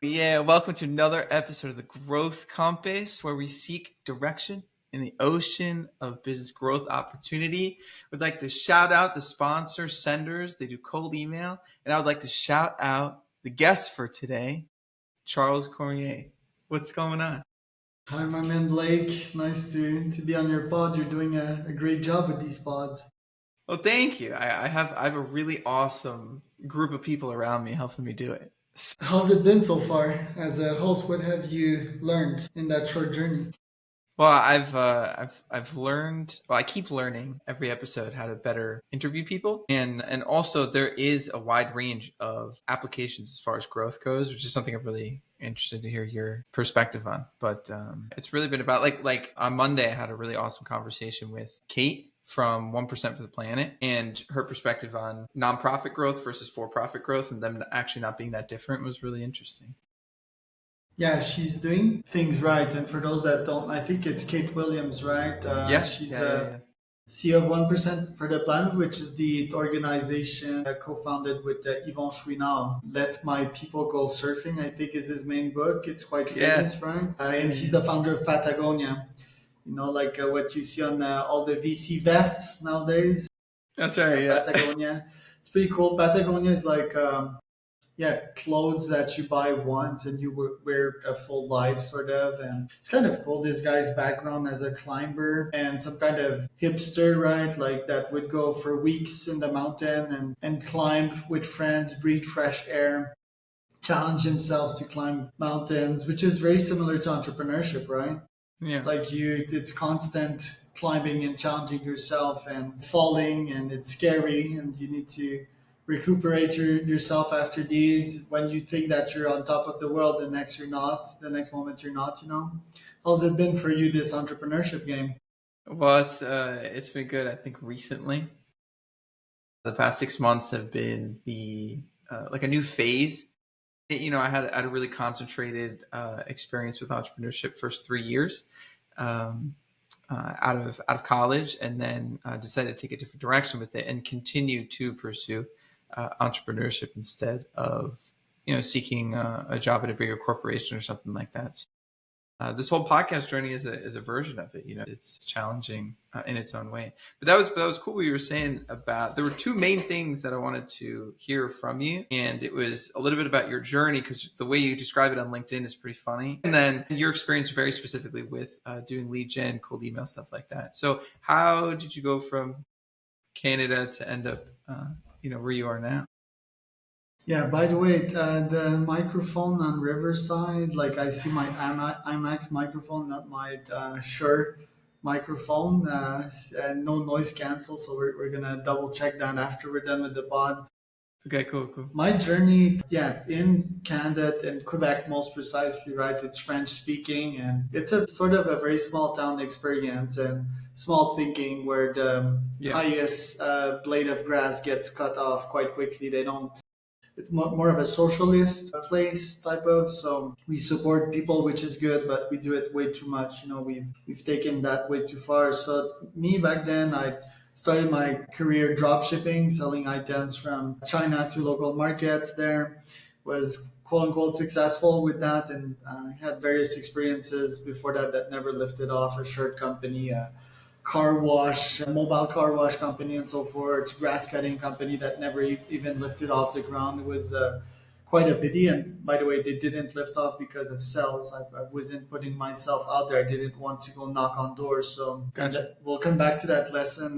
Yeah, welcome to another episode of the Growth Compass, where we seek direction in the ocean of business growth opportunity. We'd like to shout out the sponsor senders. They do cold email. And I would like to shout out the guest for today, Charles Cormier. What's going on? Hi, my man Blake. Nice to be on your pod. You're doing a great job with these pods. Well, thank you. I have a really awesome group of people around me helping me do it. How's it been so far? As a host, what have you learned in that short journey? Well, I've learned. Well, I keep learning every episode how to better interview people, and also there is a wide range of applications as far as growth goes, which is something I'm really interested to hear your perspective on. But it's really been about like on Monday I had a really awesome conversation with Kate from 1% for the Planet and her perspective on nonprofit growth versus for-profit growth and them actually not being that different was really interesting. Yeah, she's doing things right. And for those that don't, I think it's Kate Williams, right? Yeah, She's yeah, yeah, yeah. CEO of 1% for the Planet, which is the organization co-founded with Yvon Chouinard. Let My People Go Surfing, I think is his main book. It's quite Yeah, famous, right? And he's the founder of Patagonia. Like what you see on all the VC vests nowadays. that's right. Yeah. Patagonia. It's pretty cool. Patagonia is like, yeah, clothes that you buy once and you wear a full life, sort of. And it's kind of cool. This guy's background as a climber and some kind of hipster, right? Like that would go for weeks in the mountain and climb with friends, breathe fresh air, challenge himself to climb mountains, which is very similar to entrepreneurship, right? Yeah. Like it's constant climbing and challenging yourself and falling, and it's scary, and you need to recuperate yourself after these. When you think that you're on top of the world, the next moment you're not. How's it been for you, this entrepreneurship game? Well, it's been good. I think recently, the past 6 months have been the like a new phase. I had a really concentrated experience with entrepreneurship first 3 years out of college, and then decided to take a different direction with it and continue to pursue entrepreneurship instead of seeking a job at a bigger corporation or something like that. This whole podcast journey is a version of it. It's challenging in its own way. But that was cool. What you were saying about there were two main things that I wanted to hear from you, and it was a little bit about your journey because the way you describe it on LinkedIn is pretty funny, and then your experience very specifically with doing lead gen, cold email, stuff like that. So how did you go from Canada to end up, where you are now? Yeah, by the way, the microphone on Riverside, like I see my IMAX microphone, not my Shure microphone, and no noise cancel. So we're going to double check that after we're done with the pod. Okay, cool. My journey, yeah, in Canada and Quebec, most precisely, right? It's French speaking, and it's a sort of a very small town experience and small thinking where the Yeah. highest blade of grass gets cut off quite quickly. They don't It's more of a socialist place type of. So we support people, which is good, but we do it way too much. We've taken that way too far. So me back then, I started my career drop shipping, selling items from China to local markets. There was quote unquote successful with that, and had various experiences before that never lifted off. A shirt company, car wash, a mobile car wash company, and so forth, grass cutting company that never even lifted off the ground. It was quite a pity. And by the way, they didn't lift off because of sales. I wasn't putting myself out there. I didn't want to go knock on doors. So Gotcha. we'll come back to that lesson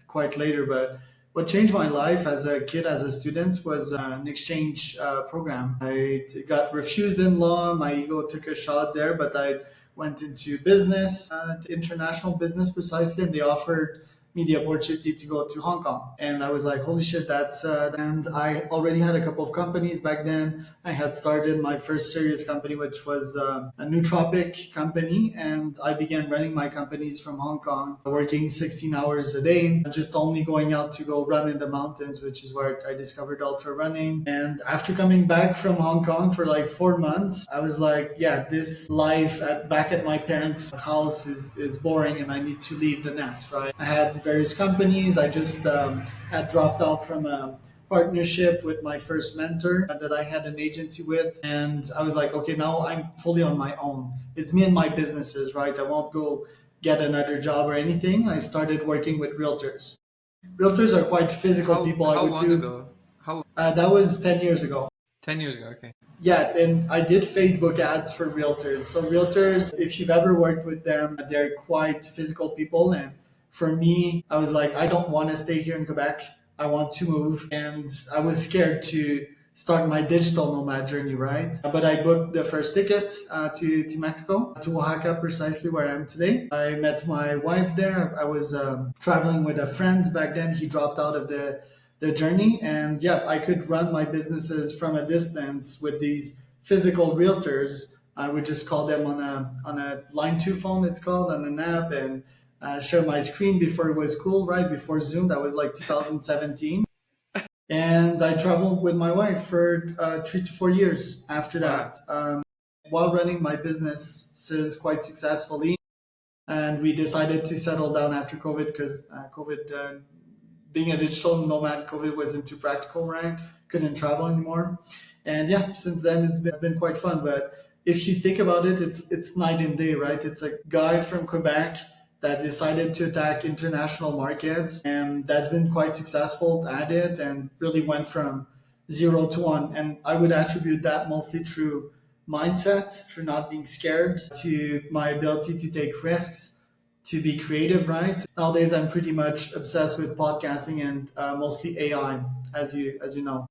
quite later. But what changed my life as a kid, as a student, was an exchange program. I got refused in law. My ego took a shot there, but I went into business, international business precisely, and they offered me the opportunity to go to Hong Kong. And I was like, holy shit, and I already had a couple of companies back then. I had started my first serious company, which was a nootropic company. And I began running my companies from Hong Kong, working 16 hours a day, just only going out to go run in the mountains, which is where I discovered ultra running. And after coming back from Hong Kong for like 4 months, I was like, yeah, this life back at my parents' house is boring and I need to leave the nest, right? I had various companies. I just had dropped out from a partnership with my first mentor that I had an agency with. And I was like, okay, now I'm fully on my own. It's me and my businesses, right? I won't go get another job or anything. I started working with realtors. Realtors are quite physical people. I How would long do, ago? How that was 10 years ago. 10 years ago? Okay. Yeah, and I did Facebook ads for realtors. So realtors, if you've ever worked with them, they're quite physical people. And for me, I was like, I don't want to stay here in Quebec. I want to move. And I was scared to start my digital nomad journey, right? But I booked the first ticket to Mexico, to Oaxaca, precisely where I am today. I met my wife there. I was traveling with a friend back then. He dropped out of the journey, and yeah, I could run my businesses from a distance with these physical realtors. I would just call them on a line 2 phone, it's called, on an app, and share my screen. Before it was cool, right? Before Zoom, that was like 2017. And I traveled with my wife for 3 to 4 years after Wow. that, while running my businesses quite successfully. And we decided to settle down after COVID because COVID, being a digital nomad, COVID wasn't too practical, right? Couldn't travel anymore. And yeah, since then it's been quite fun. But if you think about it, it's night and day, right? It's a guy from Quebec that decided to attack international markets, and that's been quite successful at it, and really went from 0 to 1. And I would attribute that mostly through mindset, through not being scared, to my ability to take risks, to be creative, right? Nowadays, I'm pretty much obsessed with podcasting and mostly AI, as you know.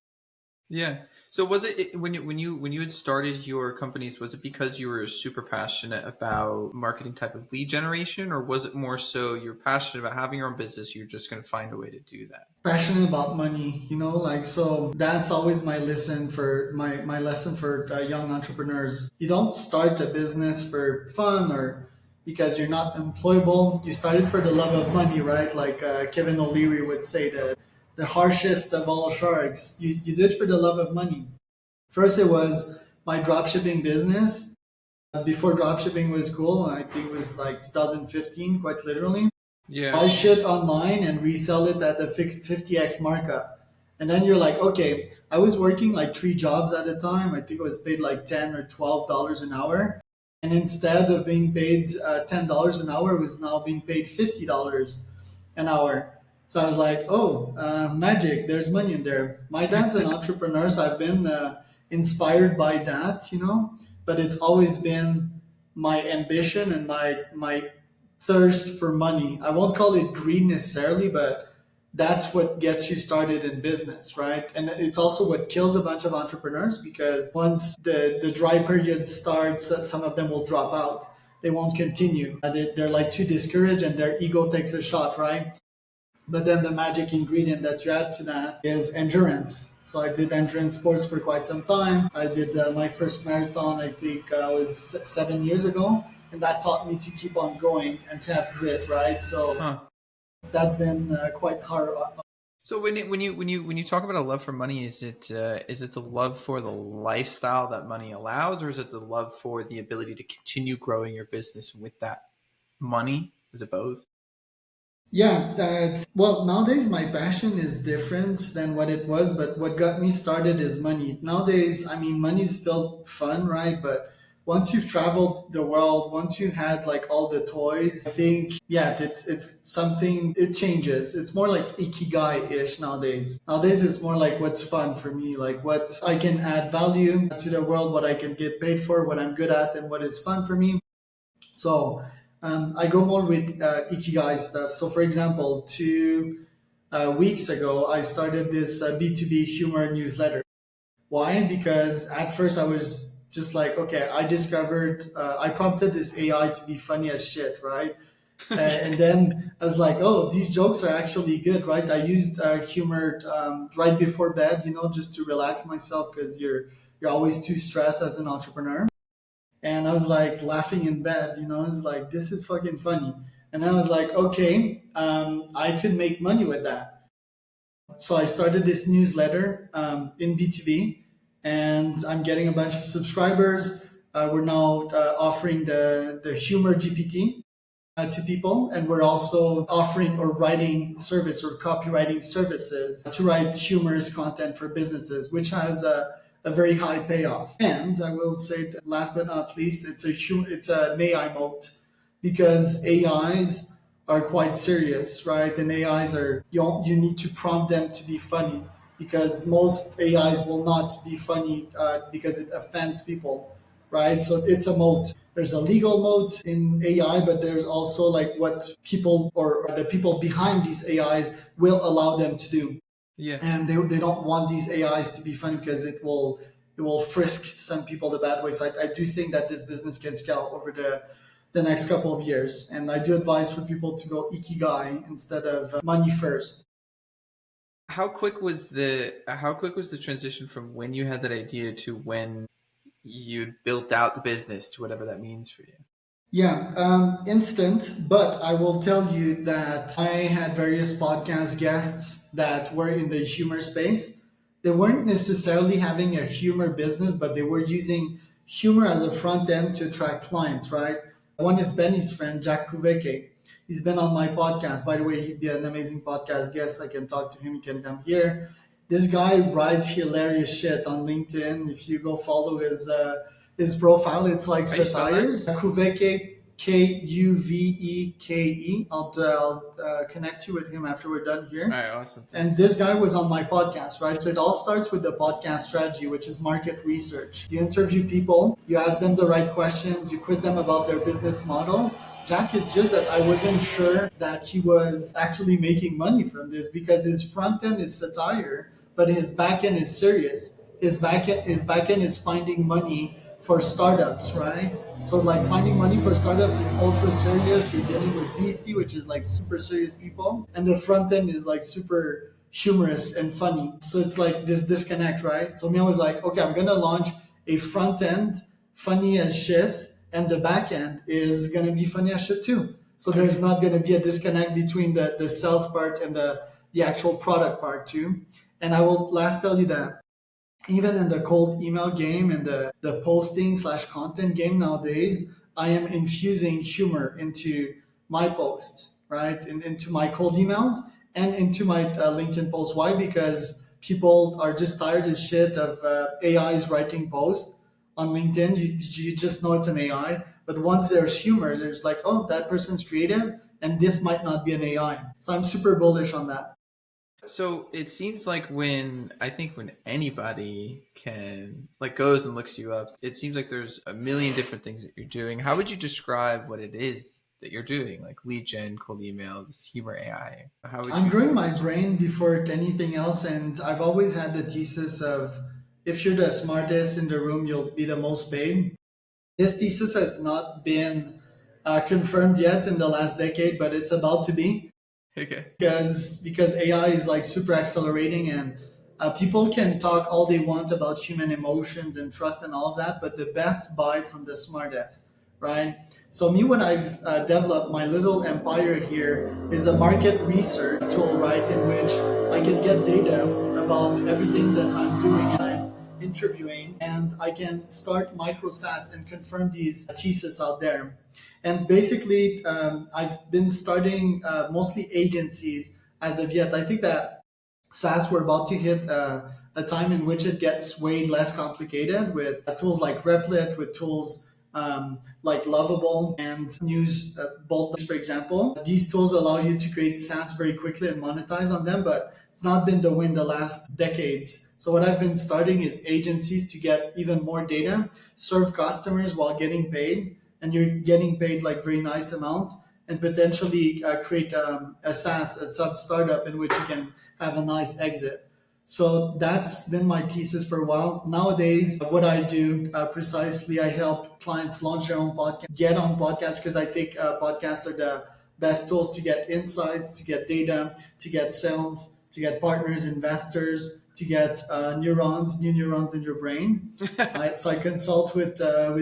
Yeah. So was when you had started your companies, was it because you were super passionate about marketing type of lead generation, or was it more so you're passionate about having your own business, you're just going to find a way to do that? Passionate about money, like, so that's always my lesson for young entrepreneurs. You don't start a business for fun or because you're not employable. You started for the love of money, right? Like Kevin O'Leary would say, the harshest of all sharks. You did it for the love of money. First, it was my dropshipping business. Before dropshipping was cool, I think it was like 2015, quite literally. Yeah. Buy shit online and resell it at the 50x markup. And then you're like, okay, I was working like 3 jobs at a time. I think I was paid like $10 or $12 an hour. And instead of being paid $10 an hour, I was now being paid $50 an hour. So I was like, oh, magic, there's money in there. My dad's an entrepreneur, so I've been inspired by that, but it's always been my ambition and my thirst for money. I won't call it greed necessarily, but that's what gets you started in business, right? And it's also what kills a bunch of entrepreneurs, because once the dry period starts, some of them will drop out. They won't continue. They're like too discouraged and their ego takes a shot, right? But then the magic ingredient that you add to that is endurance. So I did endurance sports for quite some time. I did my first marathon, I think, was 7 years ago. And that taught me to keep on going and to have grit, right? So Huh. that's been quite hard. So when you talk about a love for money, is it the love for the lifestyle that money allows, or is it the love for the ability to continue growing your business with that money? Is it both? Yeah, well, nowadays my passion is different than what it was, but what got me started is money. Nowadays, I mean, money is still fun, right? But once you've traveled the world, once you had like all the toys, I think, yeah, it's something, it changes. It's more like Ikigai-ish nowadays. Nowadays, it's more like what's fun for me, like what I can add value to the world, what I can get paid for, what I'm good at, and what is fun for me. So I go more with Ikigai stuff. So, for example, 2 weeks ago, I started this B2B humor newsletter. Why? Because at first I was just like, okay, I prompted this AI to be funny as shit, right? And then I was like, oh, these jokes are actually good, right? I used humor right before bed, just to relax myself, because you're always too stressed as an entrepreneur. And I was like laughing in bed, it's like, this is fucking funny. And I was like, okay, I could make money with that. So I started this newsletter in B2B, and I'm getting a bunch of subscribers. We're now offering the humor GPT. to people, and we're also offering or writing service or copywriting services to write humorous content for businesses, which has a very high payoff. And I will say that last but not least, it's an AI moat, because AIs are quite serious, right? And AIs are, you need to prompt them to be funny, because most AIs will not be funny because it offends people, right? So it's a moat. There's a legal moat in AI, but there's also like what people or the people behind these AIs will allow them to do. Yeah. And they don't want these AIs to be funny, because it will frisk some people the bad way. So I do think that this business can scale over the next couple of years. And I do advise for people to go Ikigai instead of money first. How quick was the transition from when you had that idea to when you built out the business to whatever that means for you? Yeah, instant, but I will tell you that I had various podcast guests that were in the humor space. They weren't necessarily having a humor business, but they were using humor as a front end to attract clients, right? One is Benny's friend, Jack Kuveke. He's been on my podcast. By the way, he'd be an amazing podcast guest. I can talk to him. He can come here. This guy writes hilarious shit on LinkedIn. If you go follow his profile, it's like How you spell that? satires. Kuveke, Kuveke. I'll connect you with him after we're done here. All right, awesome. And Thanks. this guy was on my podcast, right? So it all starts with the podcast strategy, which is market research. You interview people, you ask them the right questions, you quiz them about their business models. Jack, it's just that I wasn't sure that he was actually making money from this, because his front end is satire, but his back end is serious. His back end is finding money for startups, right? So like finding money for startups is ultra serious. You're dealing with VC, which is like super serious people, and the front end is like super humorous and funny. So it's like this disconnect, right? So me, I was like, okay, I'm gonna launch a front end funny as shit, and the back end is gonna be funny as shit too. So there's not gonna be a disconnect between the sales part and the actual product part too. And I will last tell you that even in the cold email game and the posting/content game nowadays, I am infusing humor into my posts, right? Into my cold emails and into my LinkedIn posts. Why? Because people are just tired as shit of AIs writing posts on LinkedIn. You just know it's an AI. But once there's humor, there's like, oh, that person's creative and this might not be an AI. So I'm super bullish on that. So it seems like when anybody can like goes and looks you up, it seems like there's a million different things that you're doing. How would you describe what it is that you're doing? Like lead gen, cold email, this humor AI. How would I'm you growing my brain before anything else, and I've always had the thesis of if you're the smartest in the room, you'll be the most paid. This thesis has not been confirmed yet in the last decade, but it's about to be, Okay. because AI is like super accelerating, and people can talk all they want about human emotions and trust and all of that, but the best buy from the smartest, right? So me, when I've developed my little empire here, is a market research tool, right, in which I can get data about everything that I'm doing. I'm interviewing, and I can start micro SaaS and confirm these theses out there. And basically, I've been starting mostly agencies as of yet. I think that SaaS, we're about to hit a time in which it gets way less complicated with tools like Replit, with tools like Lovable and News Bolt, for example. These tools allow you to create SaaS very quickly and monetize on them, but it's not been the way in the last decades. So what I've been starting is agencies to get even more data, serve customers while getting paid, and you're getting paid like very nice amounts, and potentially create a SaaS, a sub startup in which you can have a nice exit. So that's been my thesis for a while. Nowadays, what I do precisely, I help clients launch their own podcast, get on podcasts, because I think podcasts are the best tools to get insights, to get data, to get sales, to get partners, investors, to get new neurons in your brain. So I consult with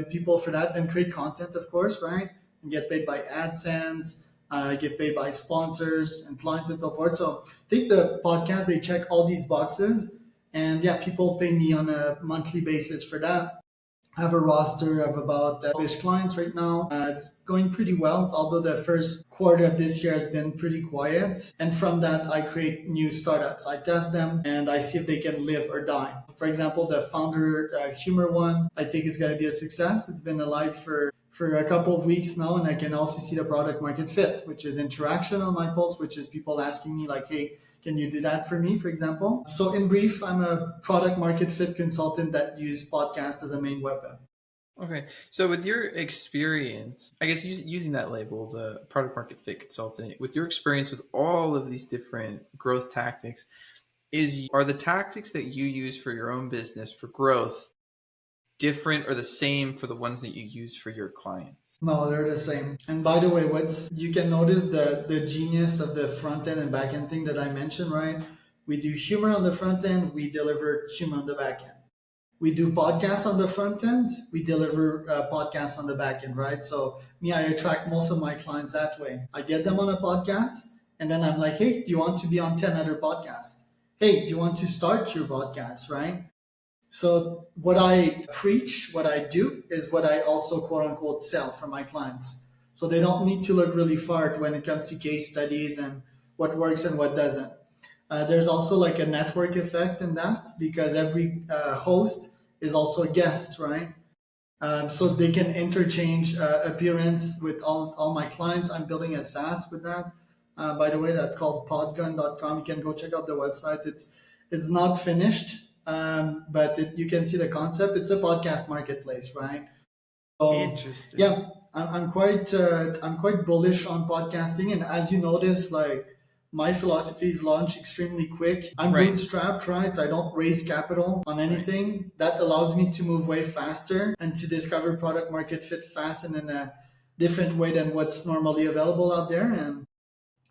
people for that and create content, of course, right? And get paid by AdSense, get paid by sponsors and clients and so forth. So I think the podcast, they check all these boxes, and yeah, people pay me on a monthly basis for that. I have a roster of about 12-ish clients right now. It's going pretty well, although the first quarter of this year has been pretty quiet. And from that, I create new startups. I test them and I see if they can live or die. For example, the founder humor one, I think is going to be a success. It's been alive for a couple of weeks now, and I can also see the product market fit, which is interaction on my posts, which is people asking me like, hey, can you do that for me, for example? So in brief, I'm a product market fit consultant that use podcast as a main weapon. Okay. So with your experience, I guess using that label, the product market fit consultant, with your experience with all of these different growth tactics, are the tactics that you use for your own business for growth different or the same for the ones that you use for your clients? No, they're the same. And by the way, what's you can notice the genius of the front end and back end thing that I mentioned, right? We do humor on the front end, we deliver humor on the back end. We do podcasts on the front end, we deliver podcasts on the back end, right? So me, I attract most of my clients that way. I get them on a podcast, and then I'm like, hey, do you want to be on 10 other podcasts? Hey, do you want to start your podcast, right? So what I preach, what I do is what I also quote unquote sell for my clients. So they don't need to look really far when it comes to case studies and what works and what doesn't. There's also like a network effect in that because every host is also a guest, right? So they can interchange appearance with all my clients. I'm building a SaaS with that. By the way, that's called podgun.com. You can go check out the website. It's not finished, but you can see the concept. It's a podcast marketplace, right? So Interesting. yeah, I'm quite bullish on podcasting, and as you notice, like my philosophy is launch extremely quick. I'm Right. bootstrapped, right? So I don't raise capital on anything. That allows me to move way faster and to discover product market fit fast and in a different way than what's normally available out there. And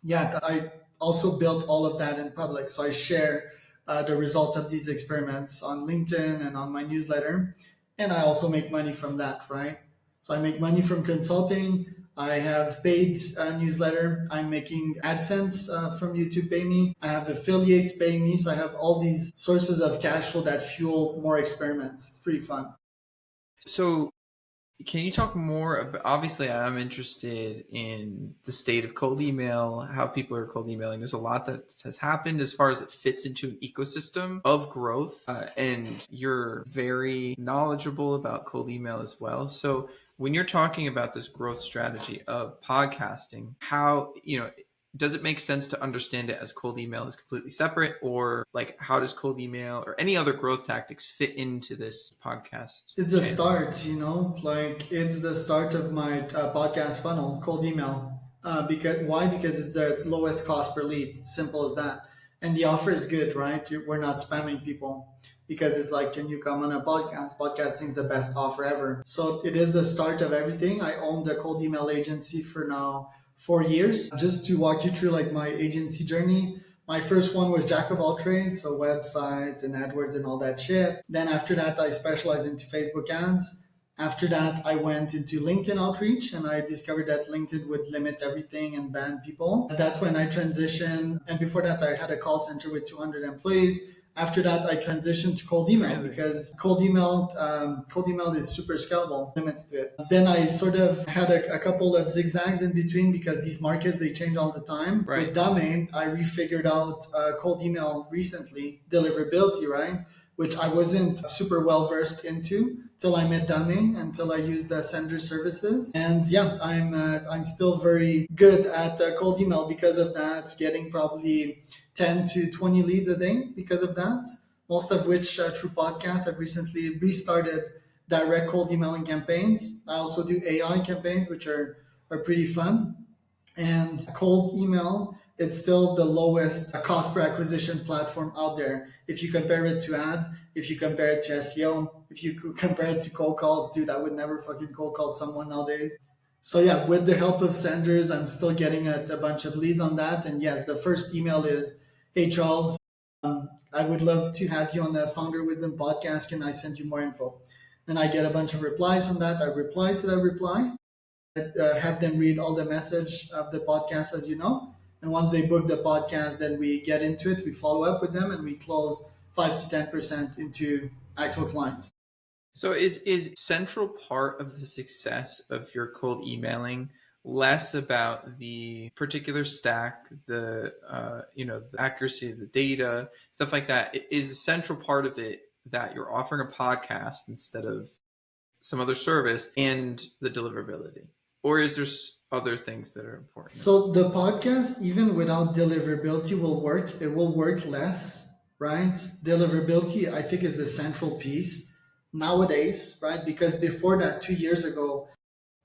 yeah, I also built all of that in public. So I share the results of these experiments on LinkedIn and on my newsletter. And I also make money from that, right? So I make money from consulting. I have paid newsletter. I'm making AdSense from YouTube pay me. I have affiliates paying me. So I have all these sources of cash flow that fuel more experiments. It's pretty fun. So can you talk more about, obviously I'm interested in the state of cold email, how people are cold emailing. There's a lot that has happened as far as it fits into an ecosystem of growth. And you're very knowledgeable about cold email as well. So when you're talking about this growth strategy of podcasting, how, does it make sense to understand it as cold email is completely separate, or like how does cold email or any other growth tactics fit into this podcast It's a channel? start, like it's the start of my podcast funnel, cold email. Because why? Because it's the lowest cost per lead. Simple as that. And the offer is good, right? We're not spamming people because it's like, can you come on a podcast? Podcasting is the best offer ever. So it is the start of everything. I own the cold email agency for now 4 years. Just to walk you through like my agency journey. My first one was jack of all trades, so websites and AdWords and all that shit. Then after that, I specialized into Facebook ads. After that, I went into LinkedIn outreach and I discovered that LinkedIn would limit everything and ban people. That's when I transitioned. And before that, I had a call center with 200 employees. After that, I transitioned to cold email Really? because cold email is super scalable, limits to it. Then I sort of had a couple of zigzags in between because these markets, they change all the time. Right. With Dame, I refigured out cold email recently, deliverability, right? Which I wasn't super well versed into till I met Dame, until I used the sender services. And yeah, I'm still very good at cold email because of that, getting probably 10 to 20 leads a day because of that, most of which through podcasts. I've recently restarted direct cold emailing campaigns. I also do AI campaigns, which are pretty fun. And cold email, it's still the lowest cost per acquisition platform out there. If you compare it to ads, if you compare it to SEO, if you compare it to cold calls, dude, I would never fucking cold call someone nowadays. So yeah, with the help of senders, I'm still getting a bunch of leads on that. And yes, the first email is, hey Charles, I would love to have you on the Founder Wisdom podcast. Can I send you more info? Then I get a bunch of replies from that. I reply to that reply, have them read all the message of the podcast, as you know. And once they book the podcast, then we get into it. We follow up with them and we close 5 to 10% into actual clients. So is central part of the success of your cold emailing less about the particular stack, the the accuracy of the data, stuff like that? Is a central part of it that you're offering a podcast instead of some other service and the deliverability, or is there other things that are important? So the podcast, even without deliverability, will work. It will work less, right? Deliverability, I think, is the central piece nowadays, right? Because before that, 2 years ago,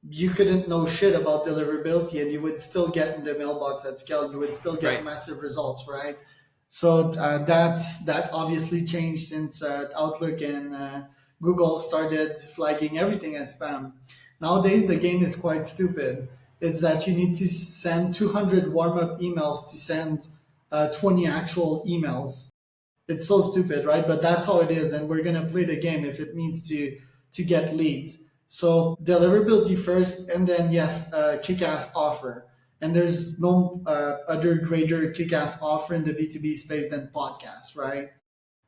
you couldn't know shit about deliverability and you would still get in the mailbox at scale. You would still get Right. massive results, right? So that obviously changed since Outlook and Google started flagging everything as spam. Nowadays, the game is quite stupid. It's that you need to send 200 warm up emails to send 20 actual emails. It's so stupid, right? But that's how it is, and we're gonna play the game if it means to get leads. So deliverability first, and then yes, kick-ass offer. And there's no other greater kick-ass offer in the B2B space than podcasts, right?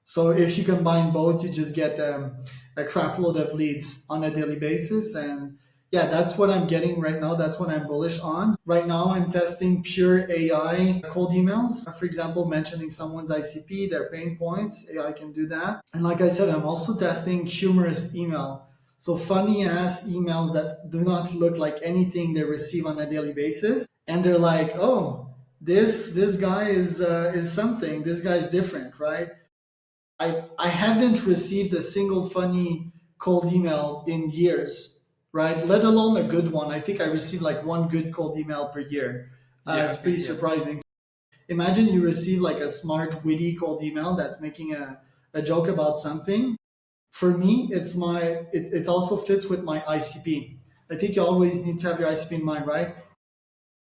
So if you combine both, you just get a crap load of leads on a daily basis. And yeah, that's what I'm getting right now. That's what I'm bullish on. Right now, I'm testing pure AI cold emails. For example, mentioning someone's ICP, their pain points. AI can do that. And like I said, I'm also testing humorous email. So funny ass emails that do not look like anything they receive on a daily basis. And they're like, oh, this guy is something. This guy's different, right? I haven't received a single funny cold email in years, right? Let alone a good one. I think I received like one good cold email per year. Yeah. It's Okay. pretty Yeah. surprising. Imagine you receive like a smart, witty cold email that's making a joke about something. For me, it also fits with my ICP. I think you always need to have your ICP in mind, right?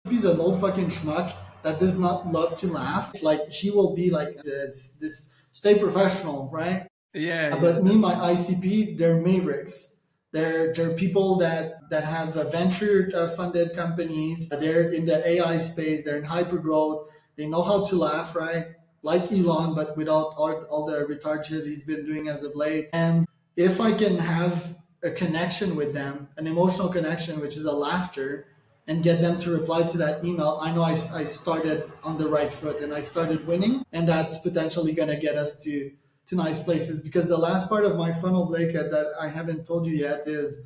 He's an old fucking schmuck that does not love to laugh. Like he will be like this stay professional, right? Yeah. Yeah. But me, my ICP, they're mavericks. They're people that have venture funded companies. They're in the AI space. They're in hyper growth. They know how to laugh, right? Like Elon, but without all the retard shit he's been doing as of late. And if I can have a connection with them, an emotional connection, which is a laughter, and get them to reply to that email, I know I started on the right foot and I started winning. And that's potentially going to get us to nice places. Because the last part of my funnel, Blake, that I haven't told you yet is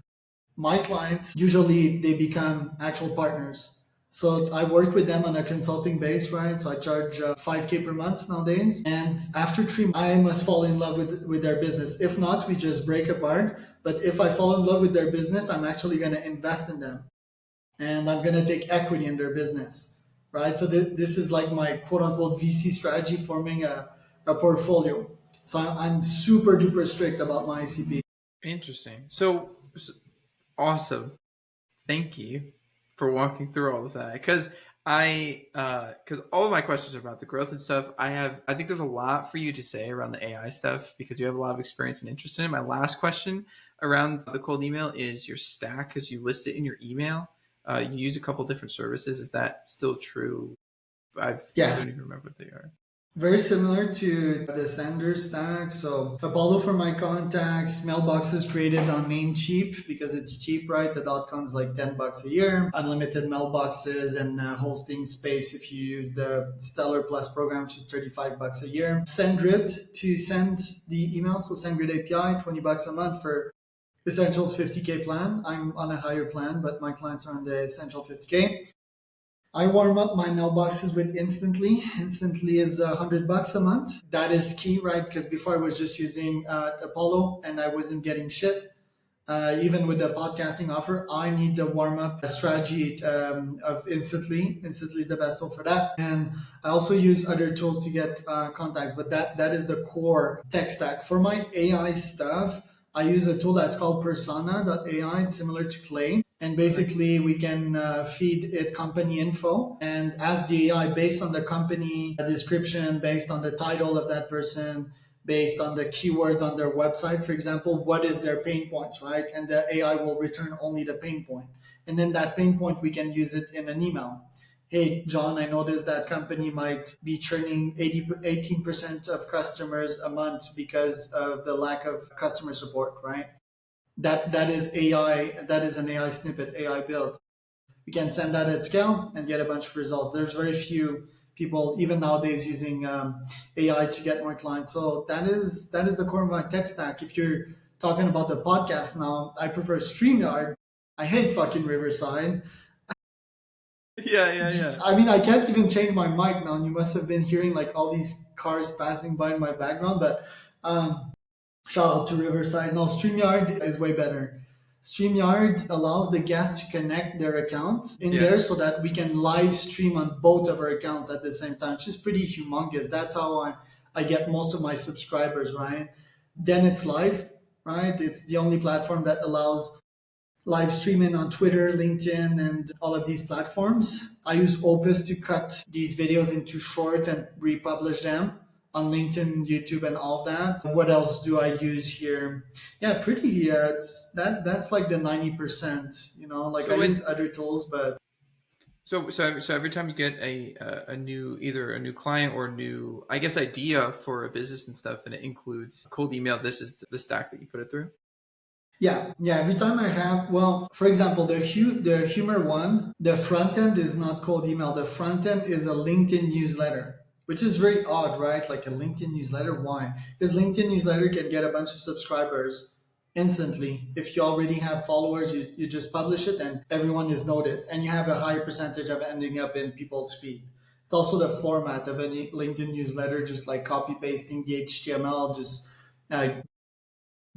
my clients usually they become actual partners. So I work with them on a consulting base, right? So I charge 5K per month nowadays. And after 3 months, I must fall in love with their business. If not, we just break apart. But if I fall in love with their business, I'm actually going to invest in them and I'm going to take equity in their business, right? So this is like my quote unquote VC strategy, forming a portfolio. So I'm super duper strict about my ICP. Interesting. So awesome. Thank you for walking through all of that because because all of my questions are about the growth and stuff. I think there's a lot for you to say around the AI stuff because you have a lot of experience and interest in it. My last question around the cold email is your stack because you list it in your email. You use a couple different services. Is that still true? I Yes, don't even remember what they are. very similar to the sender stack. So Apollo for my contacts, mailboxes created on Namecheap because it's cheap, right? The .com's like $10 a year. Unlimited mailboxes and hosting space if you use the Stellar Plus program, which is $35 a year. SendGrid to send the email. So SendGrid API, $20 a month for Essentials 50K plan. I'm on a higher plan, but my clients are on the Essential 50K. I warm up my mailboxes with Instantly. Instantly is $100 a month. That is key, right? Because before I was just using Apollo and I wasn't getting shit. Even with the podcasting offer, I need the warm up strategy of Instantly. Instantly is the best tool for that. And I also use other tools to get contacts, but that is the core tech stack. For my AI stuff, I use a tool that's called Persona.ai. It's similar to Clay. And basically, we can feed it company info and ask the AI based on the company description, based on the title of that person, based on the keywords on their website, for example, what is their pain points, right? And the AI will return only the pain point. And then that pain point, we can use it in an email. Hey, John, I noticed that company might be churning 18% of customers a month because of the lack of customer support, right? that is AI. That is an AI snippet, AI build. We can send that at scale and get a bunch of results. There's very few people, even nowadays, using AI to get more clients. So that is the core of my tech stack. If you're talking about the podcast now, I prefer StreamYard. I hate fucking Riverside. Yeah, yeah, yeah. I mean, I can't even change my mic now. And you must have been hearing like all these cars passing by in my background. But shout out to Riverside. No, StreamYard is way better. StreamYard allows the guests to connect their accounts in Yeah. there so that we can live stream on both of our accounts at the same time, which is pretty humongous. That's how I get most of my subscribers, right? Then it's live, right? It's the only platform that allows live streaming on Twitter, LinkedIn, and all of these platforms. I use Opus to cut these videos into shorts and republish them on LinkedIn, YouTube, and all of that. What else do I use here? Yeah, pretty. It's that's like the 90%. Like I So when use other tools, but so every time you get a new, either a new client or a new, I guess, idea for a business and stuff, and it includes cold email, this is the stack that you put it through. yeah. Every time I have, well, for example, the humor one, the front end is not cold email. The front end is a LinkedIn newsletter, which is very odd, right? Like a LinkedIn newsletter. Why? Because LinkedIn newsletter can get a bunch of subscribers instantly. If you already have followers, you just publish it and everyone is noticed, and you have a higher percentage of ending up in people's feed. It's also the format of any LinkedIn newsletter, just like copy pasting the HTML, just uh,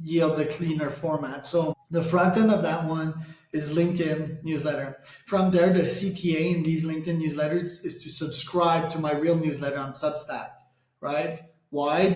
yields a cleaner format. So the front end of that one is LinkedIn newsletter. From there, the CTA in these LinkedIn newsletters is to subscribe to my real newsletter on Substack, right? Why?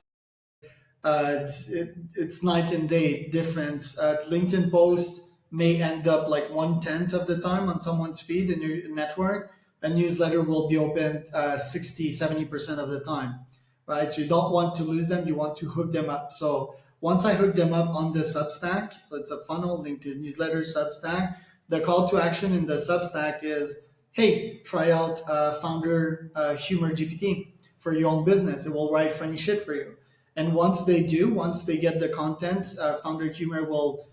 It's night and day difference. LinkedIn post may end up like 1/10 of the time on someone's feed in your network. A newsletter will be opened 60, 70% of the time, right? So you don't want to lose them. You want to hook them up. So once I hook them up on the Substack, so it's a funnel, LinkedIn newsletter, Substack, the call to action in the Substack is, hey, try out Founder Humor GPT for your own business. It will write funny shit for you. And once they get the content, Founder Humor will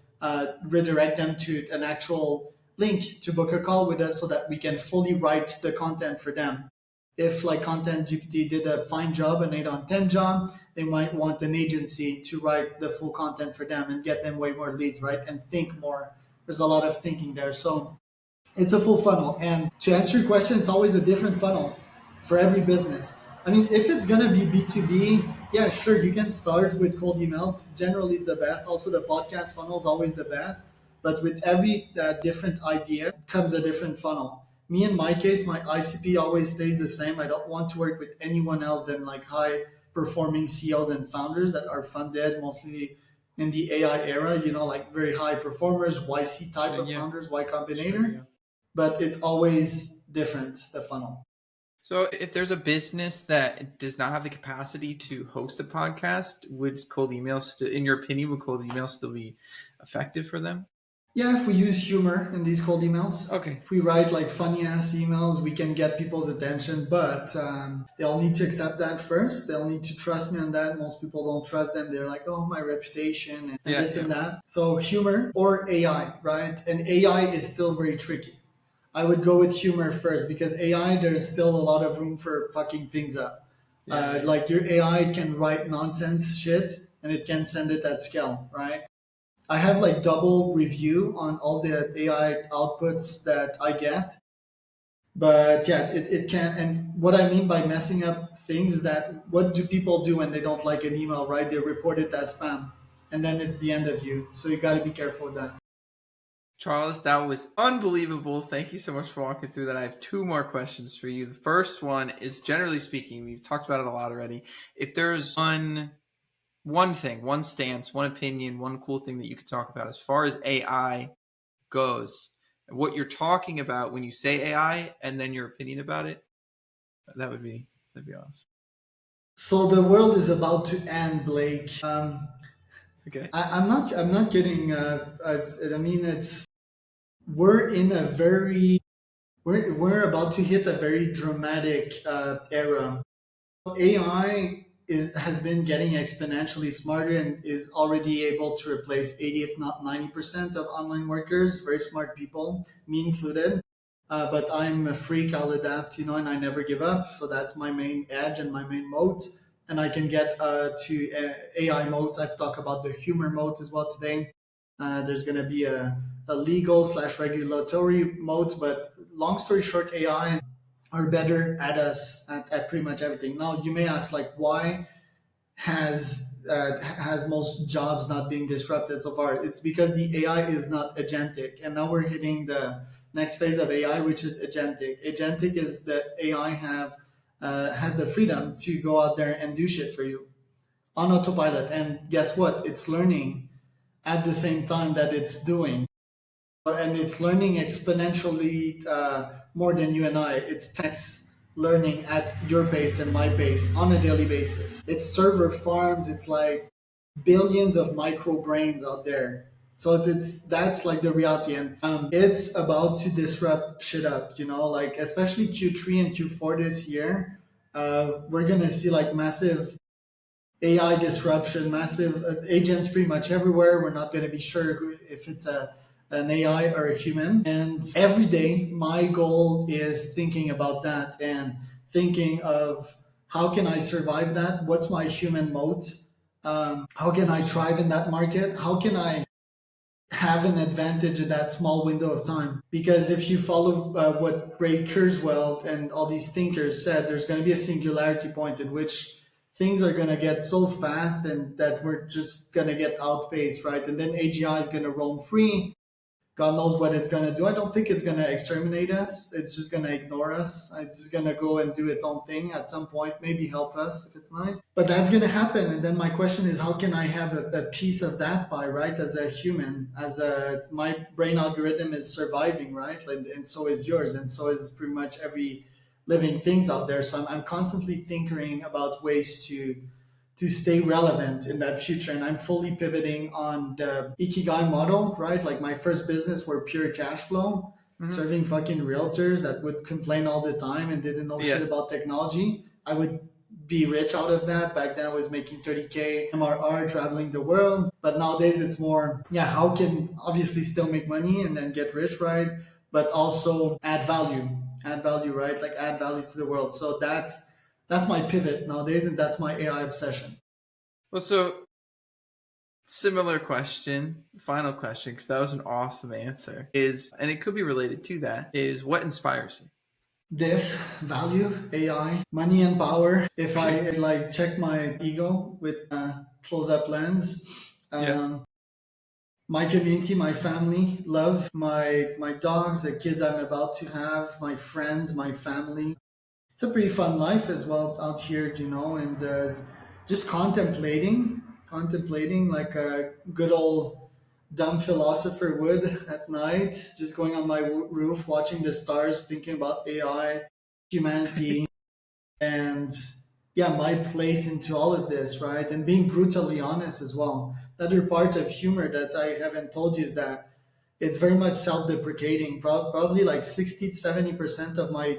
redirect them to an actual link to book a call with us so that we can fully write the content for them. If like Content GPT did a fine job, an 8 on 10 job, they might want an agency to write the full content for them and get them way more leads, right? And think more. There's a lot of thinking there. So it's a full funnel. And to answer your question, it's always a different funnel for every business. I mean, if it's going to be B2B, yeah, sure, you can start with cold emails. Generally, it's the best. Also, the podcast funnel is always the best. But with every different idea comes a different funnel. Me, in my case, my ICP always stays the same. I don't want to work with anyone else than like high performing CEOs and founders that are funded mostly in the AI era, like very high performers, YC type So of yeah, founders, Y sure, Combinator, yeah. but it's always different, the funnel. So if there's a business that does not have the capacity to host a podcast, would cold email still, in your opinion, would cold email still be effective for them? Yeah, if we use humor in these cold emails, Okay. if we write like funny ass emails, we can get people's attention, but they'll need to accept that first. They'll need to trust me on that. Most people don't trust them. They're like, oh, my reputation and Yeah, this yeah. and that. So humor or AI, right? And AI is still very tricky. I would go with humor first because AI, there's still a lot of room for fucking things up. Yeah, yeah. Like your AI can write nonsense shit and it can send it at scale, right? I have like double review on all the AI outputs that I get. But yeah, it can. And what I mean by messing up things is that what do people do when they don't like an email, right? They report it as spam. And then it's the end of you. So you got to be careful with that. Charles, that was unbelievable. Thank you so much for walking through that. I have two more questions for you. The first one is, generally speaking, we've talked about it a lot already. If there's one thing, one stance, one opinion, one cool thing that you could talk about as far as AI goes, what you're talking about when you say AI, and then your opinion about it, that'd be awesome. So the world is about to end, Blake. Okay. I'm not kidding. I mean, we're in a very, we're about to hit a very dramatic era. AI has been getting exponentially smarter and is already able to replace 80, if not 90% of online workers, very smart people, me included. But I'm a freak, I'll adapt, and I never give up. So that's my main edge and my main moat. And I can get to AI modes. I've talked about the humor mode as well today. There's going to be a legal slash regulatory modes, but long story short, AI are better at us at pretty much everything. Now you may ask, like, why has most jobs not being disrupted so far? It's because the AI is not agentic, and now we're hitting the next phase of AI, which is agentic. Agentic is that AI has the freedom to go out there and do shit for you on autopilot, and guess what? It's learning at the same time that it's doing, and it's learning exponentially more than you and I. It's text learning at your pace and my pace on a daily basis. It's server farms. It's like billions of micro brains out there. So that's like the reality, and it's about to disrupt shit up. Like especially Q3 and Q4 this year. We're gonna see like massive AI disruption, massive agents pretty much everywhere. We're not going to be sure if it's an AI or a human. And every day, my goal is thinking about that and thinking of how can I survive that? What's my human moat? How can I thrive in that market? How can I have an advantage in that small window of time? Because if you follow what Ray Kurzweil and all these thinkers said, there's going to be a singularity point in which things are going to get so fast and that we're just going to get outpaced, right? And then AGI is going to roam free. God knows what it's going to do. I don't think it's going to exterminate us. It's just going to ignore us. It's just going to go and do its own thing at some point, maybe help us if it's nice. But that's going to happen. And then my question is, how can I have a piece of that pie, right? As a human, my brain algorithm is surviving, right? And so is yours. And so is pretty much every living things out there. So I'm constantly thinking about ways to stay relevant in that future. And I'm fully pivoting on the Ikigai model, right? Like my first business were pure cash flow, serving fucking realtors that would complain all the time and didn't know shit about technology. I would be rich out of that. Back then I was making 30K MRR traveling the world. But nowadays it's more, how can obviously still make money and then get rich, right? But also add value, right? Like add value to the world. So that's my pivot nowadays, and that's my AI obsession. Well, so similar question, final question, because that was an awesome answer, and it could be related to that, is what inspires you? This value, AI, money and power. If I like check my ego with a close-up lens, my community, my family, love, my dogs, the kids I'm about to have, my friends, my family. It's a pretty fun life as well out here, and just contemplating like a good old dumb philosopher would at night, just going on my roof, watching the stars, thinking about AI, humanity, and my place into all of this, right? And being brutally honest as well. The other part of humor that I haven't told you is that it's very much self-deprecating. Probably like 60 to 70% of my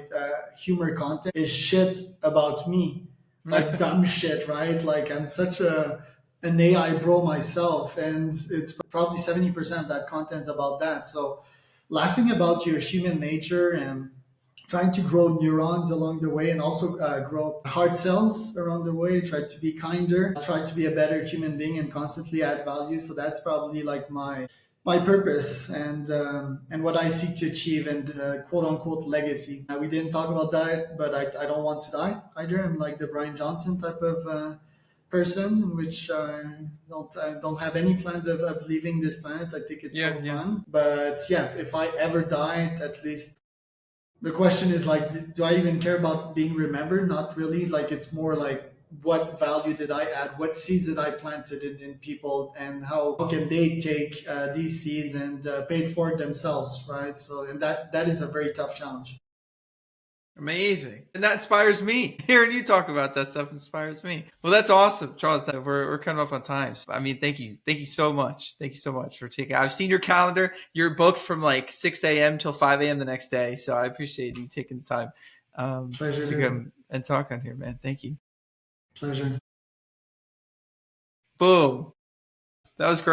humor content is shit about me, like dumb shit, right? Like I'm such an AI bro myself, and it's probably 70% of that content's about that. So laughing about your human nature and trying to grow neurons along the way, and also grow heart cells around the way, try to be kinder, try to be a better human being and constantly add value. So that's probably like my purpose and what I seek to achieve, and quote unquote legacy. We didn't talk about that, but I don't want to die either. I'm like the Brian Johnson type of person, in which I don't have any plans of leaving this planet. I think it's so fun. But if I ever die, at least the question is like, do I even care about being remembered? Not really. Like it's more like, what value did I add? What seeds did I planted in people, and how can they take these seeds and pay it for it themselves, right? So, and that is a very tough challenge. Amazing. And that inspires me. Hearing you talk about that stuff inspires me. Well, that's awesome, Charles. We're kind of up on time. I mean, thank you. Thank you so much. Thank you so much for taking. I've seen your calendar. You're booked from like 6 a.m. till 5 a.m. the next day. So I appreciate you taking the time Pleasure to come and talk on here, man. Thank you. Pleasure. Boom. That was great.